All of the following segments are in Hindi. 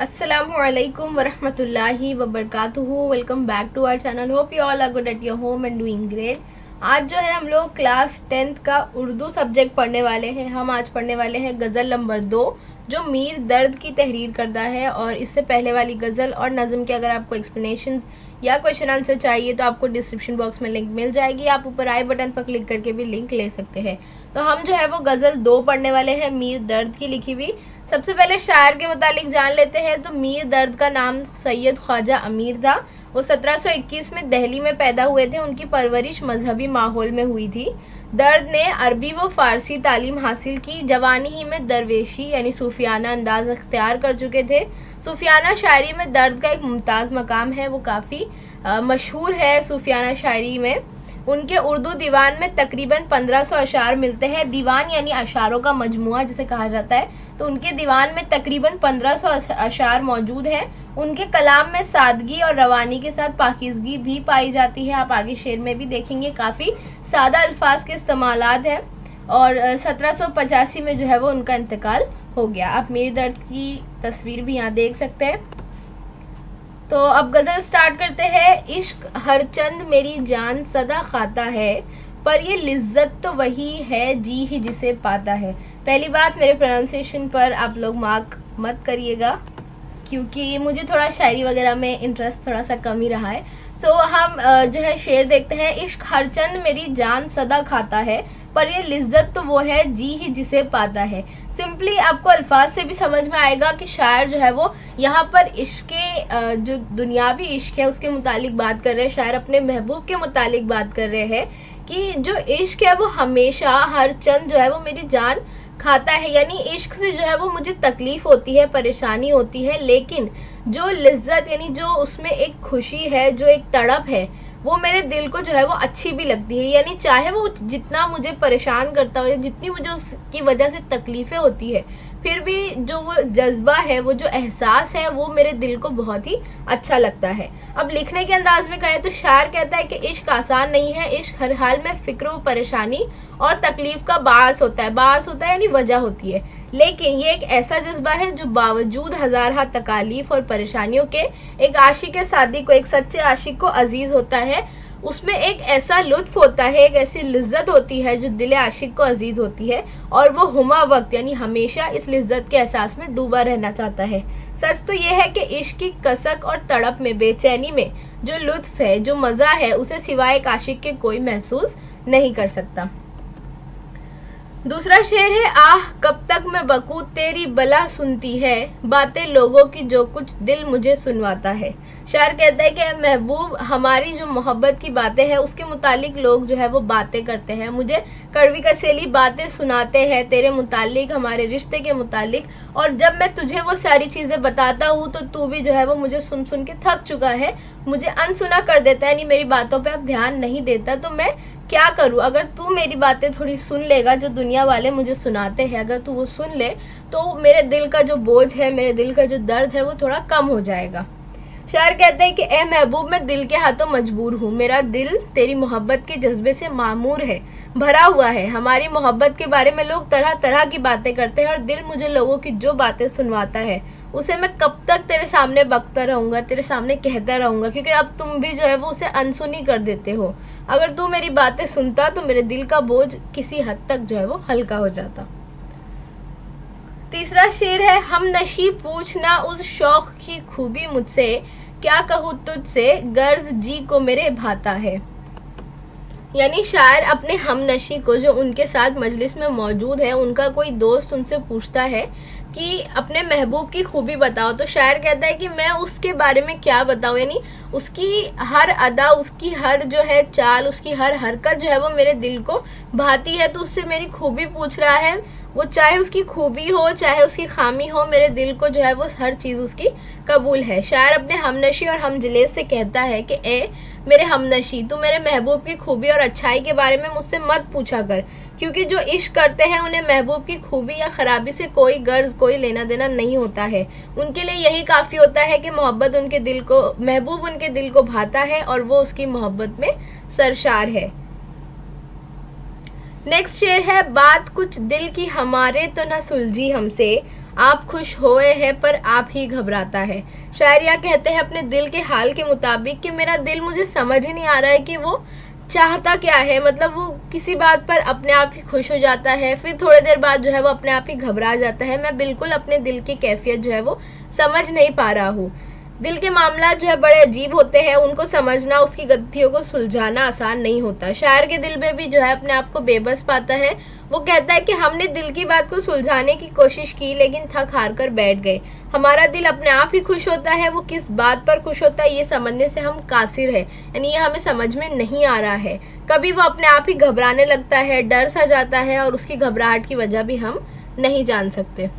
अस्सलामुअलैकुम वरहमतुल्लाहि वबरकातुहू। Welcome back to our channel. Hope you all are good at your home and doing great. आज जो है हम लोग क्लास 10th का उर्दू सब्जेक्ट पढ़ने वाले हैं। हम आज पढ़ने वाले हैं गज़ल नंबर 2 जो मीर दर्द की तहरीर करता है। और इससे पहले वाली गज़ल और नज़म के अगर आपको एक्सप्लेनेशंस या क्वेश्चन आंसर चाहिए तो आपको डिस्क्रिप्शन बॉक्स में लिंक मिल जाएगी। आप ऊपर आई बटन पर क्लिक करके भी लिंक ले सकते हैं। तो हम जो है वो गज़ल 2 पढ़ने वाले हैं मीर दर्द की लिखी हुई। सबसे पहले शायर के मुतालिक जान लेते हैं। तो मीर दर्द का नाम सैयद ख्वाजा अमीर था। वो 1721 में दिल्ली में पैदा हुए थे। उनकी परवरिश मजहबी माहौल में हुई थी। दर्द ने अरबी व फारसी तालीम हासिल की। जवानी ही में दरवेशी यानी सूफियाना अंदाज अख्तियार कर चुके थे। सूफियाना शायरी में दर्द का एक मुमताज़ मकाम है। वो काफ़ी मशहूर है सूफियाना शायरी में। उनके उर्दू दीवान में तकरीबन 1500 अशार मिलते हैं। दीवान यानी अशारों का मजमुआ जिसे कहा जाता है। तो उनके दीवान में तकरीबन 1500 अशार मौजूद हैं। उनके कलाम में सादगी और रवानी के साथ पाकीज़गी भी पाई जाती है। आप आगे शेर में भी देखेंगे काफ़ी सादा अल्फाज के इस्तेमालात हैं। और 1785 में जो है वो उनका इंतकाल हो गया। आप मीर दर्द की तस्वीर भी यहाँ देख सकते हैं। तो अब गज़ल स्टार्ट करते हैं। इश्क हर चंद मेरी जान सदा खाता है, पर ये लिज्जत तो वही है जी ही जिसे पाता है। पहली बात, मेरे प्रोनाउंसिएशन पर आप लोग मार्क मत करिएगा क्योंकि मुझे थोड़ा शायरी वगैरह में इंटरेस्ट थोड़ा सा कम ही रहा है। तो हम जो है शेर देखते हैं। इश्क हर चंद मेरी जान सदा खाता है, पर ये लिज्जत तो वो है जी ही जिसे पाता है। सिंपली आपको अल्फाज से भी समझ में आएगा कि शायर जो है वो यहाँ पर इश्क के जो दुनियावी इश्क है उसके मुतालिक बात कर रहे हैं। शायर अपने महबूब के मुतालिक बात कर रहे हैं कि जो इश्क है वो हमेशा हर चंद जो है वो मेरी जान खाता है। यानी इश्क से जो है वो मुझे तकलीफ होती है, परेशानी होती है, लेकिन जो लिज्जत यानी जो उसमें एक खुशी है, जो एक तड़प है, वो मेरे दिल को जो है वो अच्छी भी लगती है। यानी चाहे वो जितना मुझे परेशान करता हो, जितनी मुझे उसकी वजह से तकलीफें होती है, फिर भी जो वो जज्बा है, वो जो एहसास है, वो मेरे दिल को बहुत ही अच्छा लगता है। अब लिखने के अंदाज में कहें तो शायर कहता है कि इश्क आसान नहीं है। इश्क हर हाल में फिक्र व परेशानी और तकलीफ का बास होता है। बास होता है यानी वजह होती है, लेकिन ये एक ऐसा जज्बा है जो बावजूद हजारहा तकालीफ और परेशानियों के एक आशिक सादिक को, एक सच्चे आशिक को अजीज होता है। उसमें एक ऐसा लुत्फ होता है, एक ऐसी लिज्जत होती है जो दिल आशिक को अजीज होती है, और वो हुमा वक्त यानी हमेशा इस लिज्जत के एहसास में डूबा रहना चाहता है। सच तो ये है कि इश्क की कसक और तड़प में, बेचैनी में जो लुत्फ है, जो मज़ा है, उसे सिवाय एक आशिक के कोई महसूस नहीं कर सकता। दूसरा शेर है। आह कब तक मैं बकूं तेरी बला सुनती है, बातें लोगों की जो कुछ दिल मुझे सुनवाता है। शायर कहता है कि महबूब, हमारी जो मोहब्बत की बातें हैं उसके मुतालिक लोग जो है वो बातें करते हैं, मुझे कड़वी कसेली बातें सुनाते हैं तेरे मुतालिक, हमारे रिश्ते के मुतालिक। और जब मैं तुझे वो सारी चीज़ें बताता हूँ तो तू भी जो है वो मुझे सुन सुन के थक चुका है, मुझे अनसुना कर देता है, यानी मेरी बातों पे अब ध्यान नहीं देता। तो मैं क्या करूं? अगर तू मेरी बातें थोड़ी सुन लेगा, जो दुनिया वाले मुझे सुनाते हैं, अगर तू वो सुन ले तो मेरे दिल का जो बोझ है, मेरे दिल का जो दर्द है, वो थोड़ा कम हो जाएगा। शायर कहते हैं कि ए महबूब, मैं दिल के हाथों मजबूर हूँ। मेरा दिल तेरी मोहब्बत के जज्बे से मामूर है, भरा हुआ है। हमारी मोहब्बत के बारे में लोग तरह तरह की बातें करते हैं और दिल मुझे लोगों की जो बातें सुनवाता है उसे मैं कब तक तेरे सामने बकता रहूँगा, तेरे सामने कहता रहूँगा, क्योंकि अब तुम भी जो है वो उसे अनसुनी कर देते हो। अगर तू मेरी बातें सुनता तो मेरे दिल का बोझ किसी हद तक जो है वो हल्का हो जाता। तीसरा शेर है। हम नशी पूछना उस शौक की खूबी मुझसे, क्या कहूँ तुझसे गर्ज जी को मेरे भाता है। यानी शायर अपने हमनशी को, जो उनके साथ मजलिस में मौजूद है, उनका कोई दोस्त उनसे पूछता है कि अपने महबूब की खूबी बताओ। तो शायर कहता है कि मैं उसके बारे में क्या बताऊं, यानी उसकी हर अदा, उसकी हर जो है चाल, उसकी हर हरकत जो है वो मेरे दिल को भाती है। तो उससे मेरी खूबी पूछ रहा है, वो चाहे उसकी खूबी हो चाहे उसकी खामी हो, मेरे दिल को जो है वो हर चीज़ उसकी कबूल है। शायर अपने हमनशी और हमजलेस से कहता है कि ए मेरे हमनशी, तू मेरे महबूब की खूबी और अच्छाई के बारे में मुझसे मत पूछा कर, क्योंकि जो इश्क करते हैं उन्हें महबूब की खूबी या खराबी से कोई गर्ज, कोई लेना देना नहीं होता है। उनके लिए यही काफ़ी होता है कि मोहब्बत उनके दिल को, महबूब उनके दिल को भाता है और वो उसकी मोहब्बत में सरशार है। नेक्स्ट शेर है। बात कुछ दिल की हमारे तो न सुलझी हमसे, आप खुश होए हैं पर आप ही घबराता है। शायर यहाँ कहते हैं अपने दिल के हाल के मुताबिक कि मेरा दिल मुझे समझ ही नहीं आ रहा है कि वो चाहता क्या है। मतलब वो किसी बात पर अपने आप ही खुश हो जाता है, फिर थोड़ी देर बाद जो है वो अपने आप ही घबरा जाता है। मैं बिल्कुल अपने दिल की कैफियत जो है वो समझ नहीं पा रहा हूँ। दिल के मामला जो है बड़े अजीब होते हैं, उनको समझना, उसकी गतियों को सुलझाना आसान नहीं होता। शायर के दिल में भी जो है अपने आप को बेबस पाता है। वो कहता है कि हमने दिल की बात को सुलझाने की कोशिश की लेकिन थक हार कर बैठ गए। हमारा दिल अपने आप ही खुश होता है, वो किस बात पर खुश होता है ये समझने से हम कासिर है, यानी ये हमें समझ में नहीं आ रहा है। कभी वो अपने आप ही घबराने लगता है, डर सा जाता है और उसकी घबराहट की वजह भी हम नहीं जान सकते।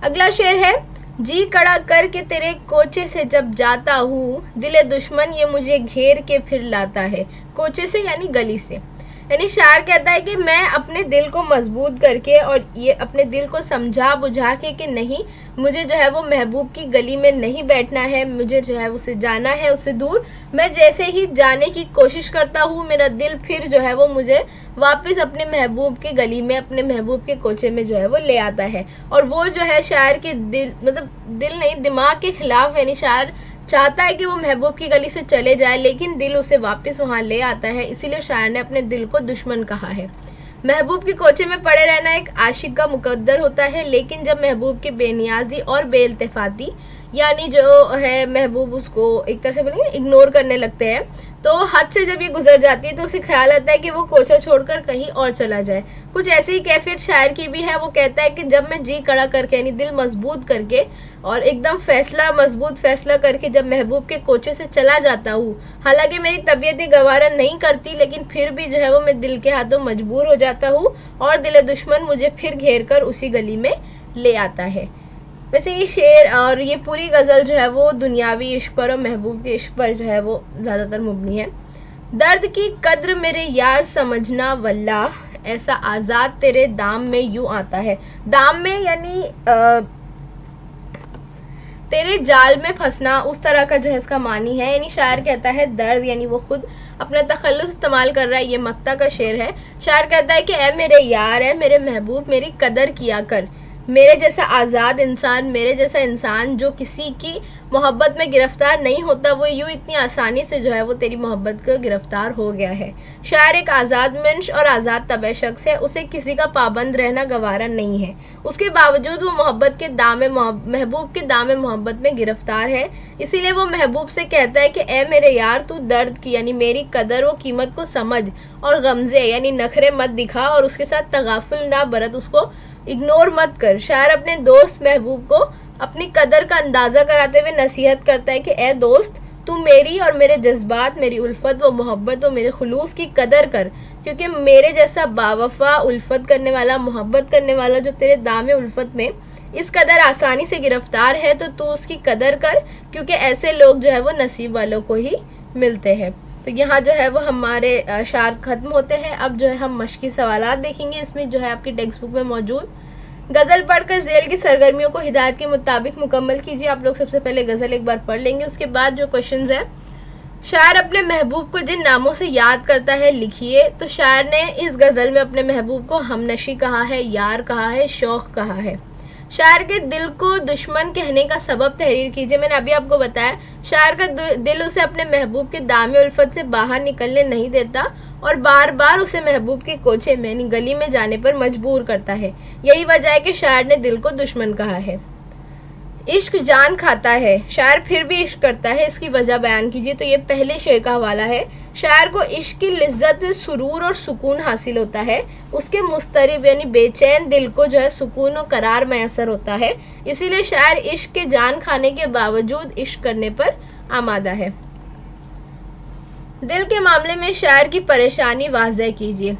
अगला शेर है, जी कड़ा करके तेरे कोचे से जब जाता हूँ, दिले दुश्मन ये मुझे घेर के फिर लाता है। कोचे से यानी गली से, यानी शायर कहता है कि मैं अपने दिल को मजबूत करके और ये अपने दिल को समझा बुझा के कि नहीं, मुझे जो है वो महबूब की गली में नहीं बैठना है, मुझे जो है उसे जाना है, उससे दूर। मैं जैसे ही जाने की कोशिश करता हूँ, मेरा दिल फिर जो है वो मुझे वापस अपने महबूब की गली में, अपने महबूब के कोचे में जो है वो ले आता है। और वो जो है शायर के दिल, मतलब दिल नहीं, दिमाग के खिलाफ, यानी शायर चाहता है कि वो महबूब की गली से चले जाए लेकिन दिल उसे वापस वहां ले आता है। इसीलिए शायर ने अपने दिल को दुश्मन कहा है। महबूब के कोचे में पड़े रहना एक आशिक का मुकद्दर होता है, लेकिन जब महबूब की बेनियाजी और बेइल्तिफाती, यानी जो है महबूब उसको एक तरह से बोलेंगे इग्नोर करने लगते हैं, तो हद से जब ये गुजर जाती है तो उसे ख्याल आता है कि वो कोचा छोड़कर कहीं और चला जाए। कुछ ऐसी ही कैफियत शायर की भी है। वो कहता है कि जब मैं जी कड़ा करके, यानी दिल मजबूत करके और एकदम मजबूत फैसला करके जब महबूब के कोचे से चला जाता हूँ, हालांकि मेरी तबीयत गवारा नहीं करती, लेकिन फिर भी जो है वो मैं दिल के हाथों मजबूर हो जाता हूँ और दिल दुश्मन मुझे फिर घेर कर उसी गली में ले आता है। वैसे ये शेर और ये पूरी गज़ल जो है वो दुनियावी इश्क पर और महबूब के इश्क पर जो है वो ज़्यादातर मुबनी है। दर्द की कद्र मेरे यार समझना वल्लाह, ऐसा आज़ाद तेरे दाम में यूं आता है। दाम में यानी तेरे जाल में फंसना, उस तरह का जो है इसका मानी है। यानी शायर कहता है दर्द, यानी वो खुद अपना तखल्लुस इस्तेमाल कर रहा है। ये मक्ता का शेर है। शायर कहता है कि ऐ मेरे यार, है मेरे महबूब, मेरी कदर किया कर। मेरे जैसा आज़ाद इंसान, मेरे जैसा इंसान जो किसी की मोहब्बत में गिरफ्तार नहीं होता, वो यूं इतनी आसानी से जो है वो तेरी मोहब्बत को गिरफ्तार हो गया है। शायर एक आज़ाद मंश और आज़ाद तबे शख्स है, उसे किसी का पाबंद रहना गवारा नहीं है। उसके बावजूद वो मोहब्बत के दामे महबूब के दामे मोहब्बत में गिरफ्तार है। इसीलिए वो महबूब से कहता है कि ए मेरे यार, तू दर्द की यानी मेरी कदर व कीमत को समझ और गमजे यानी नखरे मत दिखा और उसके साथ तगाफुल ना बरत, उसको इग्नोर मत कर। शायर अपने दोस्त महबूब को अपनी कदर का अंदाजा कराते हुए नसीहत करता है कि ए दोस्त, तू मेरी और मेरे जज्बात, मेरी उल्फत व मोहब्बत व मेरे खुलूस की कदर कर, क्योंकि मेरे जैसा बावफा उल्फत करने वाला, मोहब्बत करने वाला जो तेरे दामे उल्फत में इस कदर आसानी से गिरफ्तार है, तो तू उसकी कदर कर, क्योंकि ऐसे लोग जो है वो नसीब वालों को ही मिलते हैं। तो यहाँ जो है वो हमारे शार खत्म होते हैं। अब जो है हम मश्की सवालात देखेंगे। इसमें जो है आपकी टेक्स्ट बुक में मौजूद गज़ल पढ़कर ज़ेल की सरगर्मियों को हिदायत के मुताबिक मुकम्मल कीजिए। आप लोग सबसे पहले गज़ल एक बार पढ़ लेंगे, उसके बाद जो क्वेश्चंस है, शायर अपने महबूब को जिन नामों से याद करता है लिखिए। तो शायर ने इस गज़ल में अपने महबूब को हमनशी कहा है, यार कहा है, शौक़ कहा है। शायर के दिल को दुश्मन कहने का सबब तहरीर कीजिए। मैंने अभी आपको बताया शायर का दिल उसे अपने महबूब के दामे उल्फत से बाहर निकलने नहीं देता और बार बार उसे महबूब के कोचे में यानी गली में जाने पर मजबूर करता है। यही वजह है कि शायर ने दिल को दुश्मन कहा है। इश्क जान खाता है, शायर फिर भी इश्क करता है, इसकी वजह बयान कीजिए। तो ये पहले शेर का हवाला है। शायर को इश्क की लिज्जत से सुरूर और सुकून हासिल होता है। उसके मुस्तरिब यानी बेचैन दिल को जो है सुकून और करार मैसर होता है। इसीलिए शायर इश्क के जान खाने के बावजूद इश्क करने पर आमादा है। दिल के मामले में शायर की परेशानी वाज़ह कीजिए।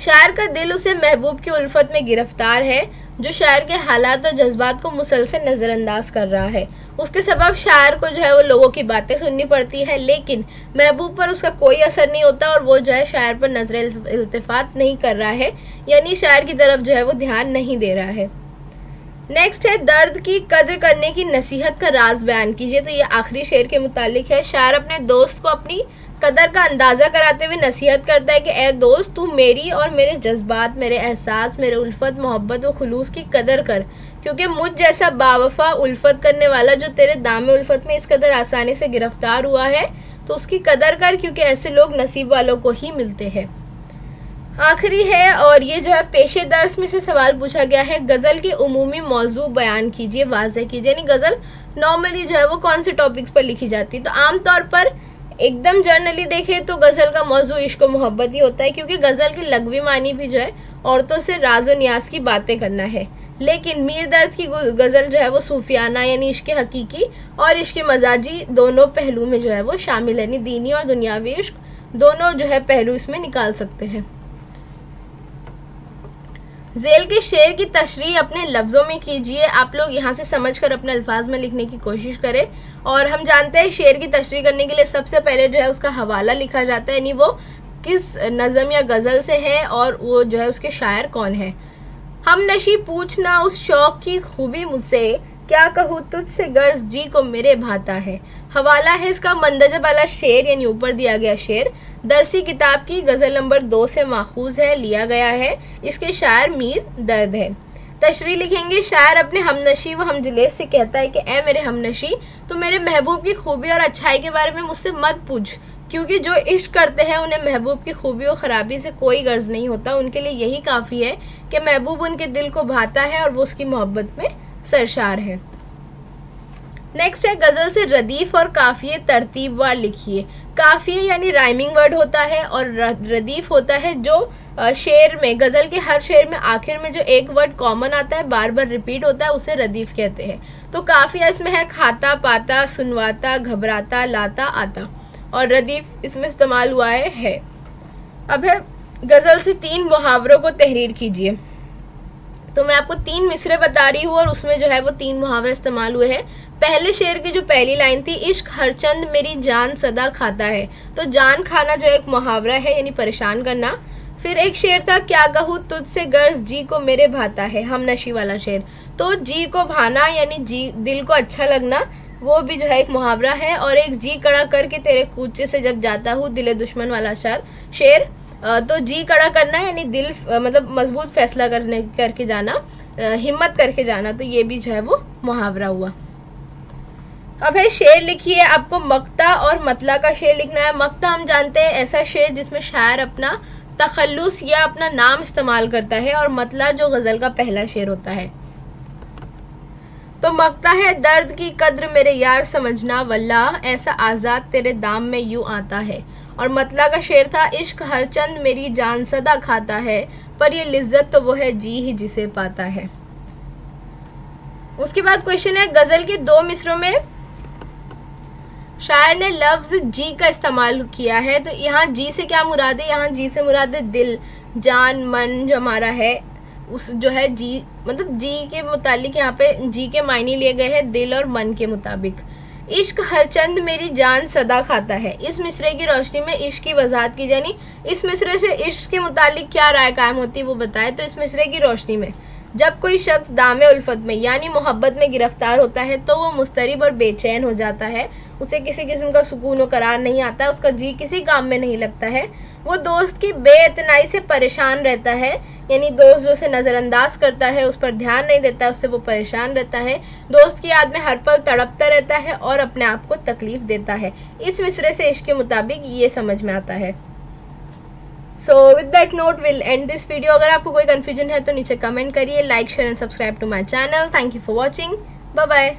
शायर का दिल उसे महबूब की उल्फत में गिरफ्तार है, जो शायर के हालात और जज्बात को मुसलसल नज़रअंदाज कर रहा है। उसके सबब शायर को जो है वो लोगों की बातें सुननी पड़ती है, लेकिन महबूब पर उसका कोई असर नहीं होता और वो जो है शायर पर नजर इल्तिफात नहीं कर रहा है, यानी शायर की तरफ जो है वो ध्यान नहीं दे रहा है। नेक्स्ट है, दर्द की कद्र करने की नसीहत का राज बयान कीजिए। तो ये आखिरी शेर के मुतालिक है। शायर अपने दोस्त को अपनी कदर का अंदाज़ा कराते हुए नसीहत करता है कि ए दोस्त, तू मेरी और मेरे जज्बात, मेरे एहसास, मेरे उल्फत, मोहब्बत व खुलूस की कदर कर, क्योंकि मुझ जैसा बावफा उल्फत करने वाला जो तेरे दाम उल्फत में इस कदर आसानी से गिरफ्तार हुआ है, तो उसकी कदर कर, क्योंकि ऐसे लोग नसीब वालों को ही मिलते हैं। आखिरी है, और ये जो है पेशे दर्स में से सवाल पूछा गया है, गज़ल की उमूमी मौजू बयान कीजिए, वाज़ेह कीजिए। यानी गज़ल नॉर्मली जो है वो कौन से टॉपिक्स पर लिखी जाती है? तो आमतौर पर एकदम जर्नली देखें तो गज़ल का मौजू इश्क और मोहब्बत ही होता है, क्योंकि गज़ल की लघवी मानी भी जो है औरतों से राज व नियाज की बातें करना है। लेकिन मीर दर्द की गज़ल जो है वो सूफियाना यानी इश्क हकीकी और इश्क मजाजी दोनों पहलू में जो है वो शामिल है, यानी दीनी और दुनियावी इश्क दोनों जो है पहलू इसमें निकाल सकते हैं। ज़ेल के शेर की तशरीह अपने लफ्ज़ों में कीजिए। आप लोग यहाँ से समझकर अपने अल्फाज में लिखने की कोशिश करें। और हम जानते हैं शेर की तशरीह करने के लिए सबसे पहले जो है उसका हवाला लिखा जाता है, यानी वो किस नज़म या गज़ल से है और वो जो है उसके शायर कौन है। हम नशी पूछना उस शौक की खूबी मुझसे, क्या कहूँ तुझसे गर्ज जी को मेरे भाता है। हवाला है इसका मंदजब वाला शेर, यानी ऊपर दिया गया शेर दरसी किताब की गज़ल नंबर 2 से माखूज है, लिया गया है। इसके शायर मीर दर्द है। तशरीह लिखेंगे, शायर अपने हमनशी व हमजलेस से कहता है कि ए मेरे हमनशी, तो मेरे महबूब की खूबी और अच्छाई के बारे में मुझसे मत पूछ, क्योंकि जो इश्क करते हैं उन्हें महबूब की खूबी और ख़राबी से कोई गर्ज नहीं होता। उनके लिए यही काफ़ी है कि महबूब उनके दिल को भाता है और वो उसकी मोहब्बत में सरशार है। नेक्स्ट है, गज़ल से रदीफ और काफिये तरतीबवार लिखिए। काफिये यानी राइमिंग वर्ड होता है और रदीफ होता है जो शेर में, गज़ल के हर शेर में आखिर में जो एक वर्ड कॉमन आता है, बार बार रिपीट होता है, उसे रदीफ कहते हैं। तो काफिया इसमें है खाता, पाता, सुनवाता, घबराता, लाता, आता, और रदीफ इसमें इस्तेमाल हुआ है। अब है, गज़ल से 3 मुहावरों को तहरीर कीजिए। तो मैं आपको 3 मिसरे बता रही हूँ और उसमें जो है वो 3 मुहावरे इस्तेमाल हुए हैं। पहले शेर की जो पहली लाइन थी, इश्क हरचंद मेरी जान सदा खाता है, तो जान खाना जो एक मुहावरा है, यानी परेशान करना। फिर एक शेर था, क्या कहूँ तुझसे गर्ज जी को मेरे भाता है, हम नशी वाला शेर, तो जी को भाना यानी जी दिल को अच्छा लगना, वो भी जो है एक मुहावरा है। और एक जी कड़ा करके तेरे कूचे से जब जाता हूँ, दिले दुश्मन वाला शेर, तो जी कड़ा करना यानी दिल मतलब मजबूत फैसला करके जाना, हिम्मत करके जाना, तो ये भी जो है वो मुहावरा हुआ। अब है, शेर लिखिए। आपको मक्ता और मतला का शेर लिखना है। मक्ता हम जानते हैं ऐसा शेर जिसमें शायर अपना तखल्लुस या अपना नाम इस्तेमाल करता है, और मतला जो गज़ल का पहला शेर होता है। तो मक्ता है, दर्द की कद्र मेरे यार समझना, वल्लाह ऐसा आज़ाद तेरे दाम में यूं आता है। और मतला का शेर था, इश्क हरचंद मेरी जान सदा खाता है, पर ये लिज्जत तो वो है जी ही जिसे पाता है। उसके बाद क्वेश्चन है, गज़ल के 2 मिसरों में शायर ने लफ्ज जी का इस्तेमाल किया है। तो यहाँ जी से क्या मुराद है? यहाँ जी से मुराद है दिल, जान, मन जो हमारा है, उस जो है जी मतलब जी के मुतालिक यहाँ पे जी के मायने लिए गए हैं दिल और मन के मुताबिक। इश्क हरचंद मेरी जान सदा खाता है, इस मिसरे की रोशनी में इश्क की वजाहत की जानी। इस मिसरे से इश्क के मुतालिक क्या राय कायम होती है वो बताए। तो इस मिसरे की रोशनी में जब कोई शख्स दामे उल्फत में यानी मोहब्बत में गिरफ्तार होता है तो वो मुस्तरिब और बेचैन हो जाता है, उसे किसी किस्म का सुकून और करार नहीं आता, उसका जी किसी काम में नहीं लगता है, वो दोस्त की बेइतनाई से परेशान रहता है, यानी दोस्त जो उसे नज़रअंदाज करता है, उस पर ध्यान नहीं देता, उससे वो परेशान रहता है, दोस्त की याद में हर पल तड़पता रहता है और अपने आप को तकलीफ देता है। इस मिसरे से इश्क के मुताबिक ये समझ में आता है। So with that note will end this video. अगर आपको कोई कन्फ्यूजन है तो नीचे कमेंट करिए, like share and subscribe to my channel. Thank you for watching, bye bye.